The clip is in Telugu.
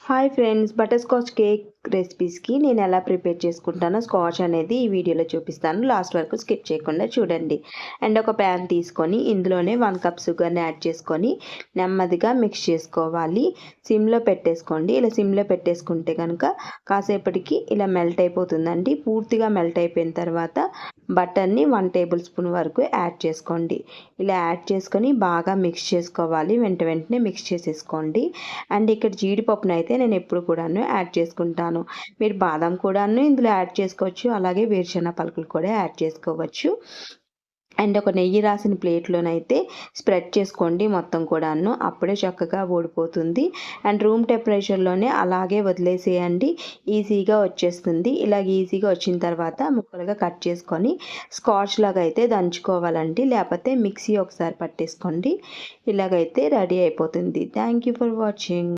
Hi friends, butterscotch cake రెసిపీస్కి నేను ఎలా ప్రిపేర్ చేసుకుంటానో స్కాచ్ అనేది ఈ వీడియోలో చూపిస్తాను. లాస్ట్ వరకు స్కిప్ చేయకుండా చూడండి. అండ్ ఒక ప్యాన్ తీసుకొని ఇందులోనే 1 కప్ షుగర్ని యాడ్ చేసుకొని నెమ్మదిగా మిక్స్ చేసుకోవాలి. సిమ్లో పెట్టేసుకోండి. ఇలా సిమ్లో పెట్టేసుకుంటే కనుక కాసేపటికి ఇలా మెల్ట్ అయిపోతుందండి. పూర్తిగా మెల్ట్ అయిపోయిన తర్వాత బటర్ని 1 టేబుల్ స్పూన్ వరకు యాడ్ చేసుకోండి. ఇలా యాడ్ చేసుకొని బాగా మిక్స్ చేసుకోవాలి. వెంటనే మిక్స్ చేసేసుకోండి. అండ్ ఇక్కడ జీడిపప్పును అయితే నేను ఎప్పుడు కూడాను యాడ్ చేసుకుంటాను. మీరు బాదం కూడాను ఇందులో యాడ్ చేసుకోవచ్చు. అలాగే వేరుశనగ పలుకులు కూడా యాడ్ చేసుకోవచ్చు. అండ్ ఒక నెయ్యి రాసిన ప్లేట్లోనైతే స్ప్రెడ్ చేసుకోండి మొత్తం కూడాను. అప్పుడే చక్కగా ఓడిపోతుంది. అండ్ రూమ్ టెంపరేచర్లోనే అలాగే వదిలేసేయండి. ఈజీగా వచ్చేస్తుంది. ఇలాగ ఈజీగా వచ్చిన తర్వాత ముక్కలుగా కట్ చేసుకొని స్కాచ్ లాగా అయితే దంచుకోవాలండి. లేకపోతే మిక్సీ ఒకసారి పట్టేసుకోండి. ఇలాగైతే రెడీ అయిపోతుంది. Thank you for watching.